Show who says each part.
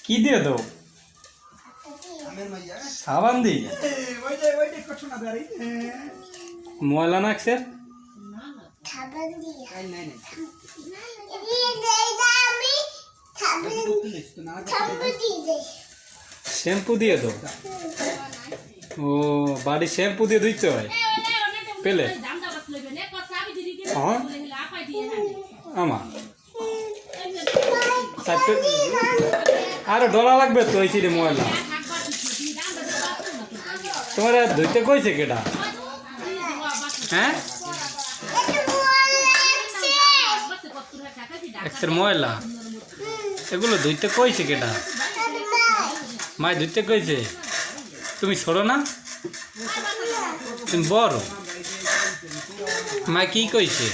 Speaker 1: কি দিয়ে দাও সাবান দি ময়লা নাকছে শ্যাম্পু দিয়ে দাও ও বাড়ি শ্যাম্পু দিয়ে ধুইতে হয় পেলে হ্যাঁ আমা আরে ডলা লাগবে তো এই রে ময়লা তোমার ধুইতে কইছে কেটা হ্যাঁ এক্সের ময়লা এগুলো ধুইতে কইছে কেটা মায় ধুইতে কইছে তুমি ছোড়ো না তুমি বড় মা কি কইছে